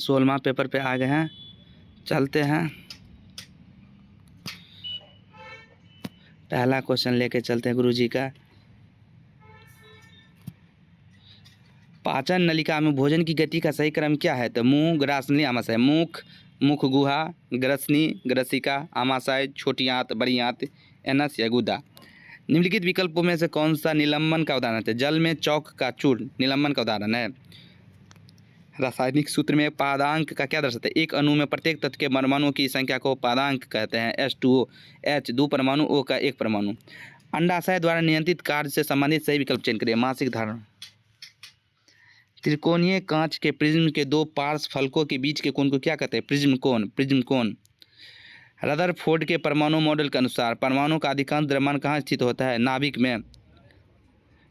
16वां paper पे आ गए हैं। चलते हैं, पहला क्वेश्चन लेके चलते हैं गुरुजी का। पाचन नलिका में भोजन की गति का सही क्रम क्या है? तो मुंह, ग्रासनी, आमाशय। मुख, मुख गुहा, ग्रसनी, ग्रसिका, आमाशय, छोटी आंत, बड़ी आंत, एनस या गुदा। निम्नलिखित विकल्पों में से कौन सा निलंबन का उदाहरण है? जल में चौक का चूर्ण निलंबन का उदाहरण है। रासायनिक सूत्र में पादांक का क्या दर्शाता है? एक अणु में प्रत्येक तत्व के परमाणुओं की संख्या को पादांक कहते हैं। H2O, H 2 परमाणु, O का 1 परमाणु। अंडाशय द्वारा नियंत्रित कार्य से संबंधित सही विकल्प चयन करिए। मासिक धर्म। त्रिकोणीय कांच के प्रिज्म के दो पार्श्व फलकों के बीच के कोण को क्या कहते हैं? प्रिज्म कोण, प्रिज्म कोण। रदरफोर्ड के परमाणु मॉडल के अनुसार परमाणु का अधिकांश द्रव्यमान कहाँ स्थित होता है? नाभिक में।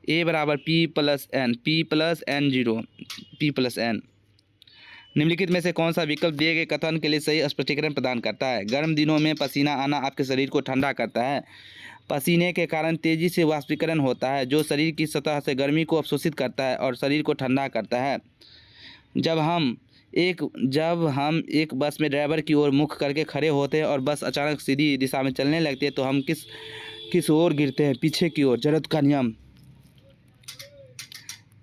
A बराबर P+N, P+N0, P+N। निम्नलिखित में से कौन सा विकल्प दिए गए कथन के लिए सही स्पष्टीकरण प्रदान करता है? गर्म दिनों में पसीना आना आपके शरीर को ठंडा करता है। पसीने के कारण तेजी से वाष्पीकरण होता है जो शरीर की सतह से गर्मी को अवशोषित करता है और शरीर को ठंडा करता है। जब हम एक बस में ड्राइवर की ओर मुख करके खड़े होते हैं और बस अचानक सीधी दिशा में चलने लगती है तो हम किस ओर गिरते हैं? पीछे की ओर। जड़त्व का नियम।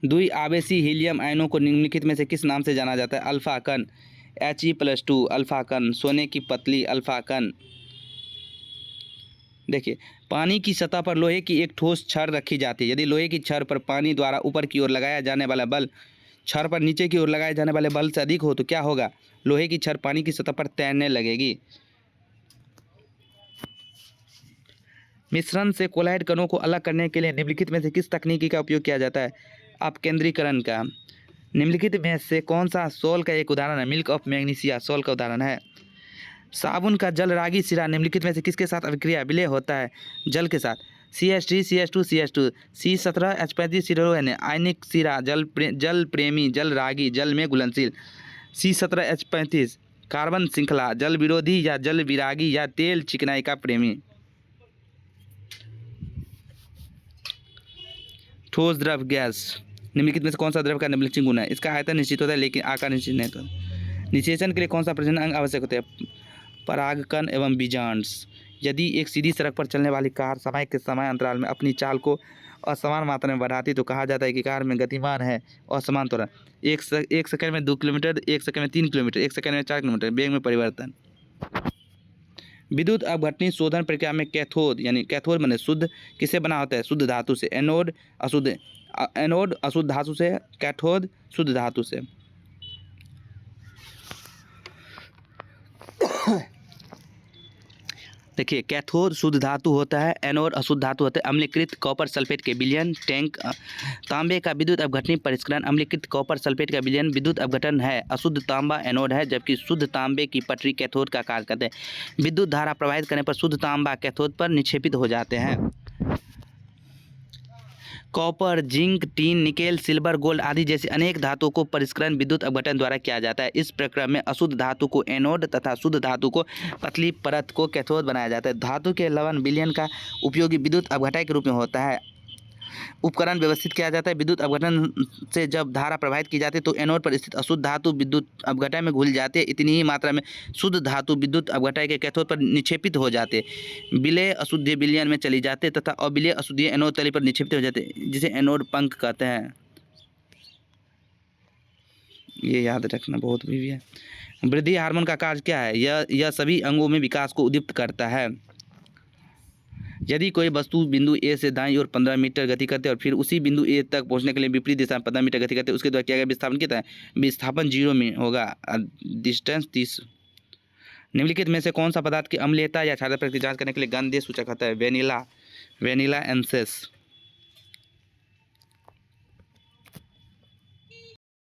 द्विआवेशी हीलियम आयनों को निम्नलिखित में से किस नाम से जाना जाता है? अल्फा कण, He+2 अल्फा कण। सोने की पतली, अल्फा कण। देखिए, पानी की सतह पर लोहे की एक ठोस छड़ रखी जाती है। यदि लोहे की छड़ पर पानी द्वारा ऊपर की ओर लगाया जाने वाला बल छड़ पर नीचे की ओर लगाए जाने वाले बल से अधिक हो तो क्या होगा? लोहे की छड़ पानी की सतह पर तैरने लगेगी। मिश्रण से कोलाइड कणों को अलग करने के लिए निम्नलिखित में से किस तकनीकी का उपयोग किया जाता है? अपकेंद्रीकरण का। निम्नलिखित में से कौन सा सोल का एक उदाहरण है? मिल्क ऑफ मैग्नीशिया सोल का उदाहरण है। साबुन का जल रागी सिरा निम्नलिखित में से किसके साथ अभिक्रिया विलय होता है? जल के साथ। CH3 CH2 CH2 C17H35 सिरोन आयनिक सिरा जल प्रेमी, जल रागी, जल में घुलनशील। C17H35 कार्बन श्रृंखला, जल विरोधी या जल विरागी या तेल चिकनाई का प्रेमी। ठोस द्रव गैस निम्नलिखित में से कौन सा द्रव का ब्लीचिंग गुण है? इसका आयतन निश्चित होता है लेकिन आकार निश्चित नहीं होता। निषेचन के लिए कौन सा प्रजनन अंग आवश्यक होता है? परागकण एवं बीजांड्स। यदि एक सीधी सड़क पर चलने वाली कार समय के समय अंतराल में अपनी चाल को असमान मात्रा में बढ़ाती तो कहा जाता है कि कार में गतिमान है। असमान त्वरण। एक सेकंड में 2 किलोमीटर, 1 सेकंड में 3 किलोमीटर, 1 सेकंड में 4 किलोमीटर। वेग में परिवर्तन। विद्युत अपघटनी शोधन प्रक्रिया में कैथोड माने शुद्ध किससे बना होता है? शुद्ध धातु से। एनोड अशुद्ध धातु से, कैथोड शुद्ध धातु से। देखिए, कैथोड शुद्ध धातु होता है, एनोड अशुद्ध धातु होता है। अम्लीकृत कॉपर सल्फेट के विलयन टैंक। तांबे का विद्युत अपघटनी परिष्करण। अम्लीकृत कॉपर सल्फेट का विलयन विद्युत अपघटन है। अशुद्ध तांबा एनोड है जबकि शुद्ध तांबे की पटरी कैथोड का कार्य करते हैं। विद्युत धारा प्रवाहित करने पर शुद्ध तांबा कैथोड पर निक्षेपित हो जाते हैं। Copper, zinc, tin, nickel, silver, gold आदि जैसी अनेक धातुओं को परिष्करण विद्युत अपघटन द्वारा किया जाता है। इस प्रक्रिया में अशुद्ध धातु को एनोड तथा शुद्ध धातु को पतली परत को कैथोड बनाया जाता है। धातु के लवण विलयन का उपयोग विद्युत अपघटन के रूप में होता है। उपकरण व्यवस्थित किया जाता है। विद्युत अपघटन से जब धारा प्रवाहित की जाती है तो एनोड पर स्थित अशुद्ध धातु विद्युत अपघटन में घुल जाती है। इतनी ही मात्रा में शुद्ध धातु विद्युत अपघटन के कैथोड पर निक्षेपित हो जाते हैं। विलेय अशुद्धि विलयन में चली जाते तथा अविलेय अशुद्धि एनोड तली पर निक्षेपित हो जाते हैं जिसे एनोड पंख कहते हैं। ये याद रखना बहुत भी है। वृद्धि हार्मोन का कार्य क्या है? यह सभी अंगों में विकास को उद्दीपित करता है। यदि कोई वस्तु बिंदु ए से दाईं ओर 15 मीटर गति करते हैं और फिर उसी बिंदु ए तक पहुंचने के लिए विपरीत दिशा में 15 मीटर गति करते हैं, उसके द्वारा किया गया विस्थापन कितना है? विस्थापन 0 में होगा। डिस्टेंस 30। निम्नलिखित में से कौन सा पदार्थ की अम्लीयता या क्षारता प्रकृति जांच करने के लिए गंधीय सूचक होता है? वेनिला एंसेस।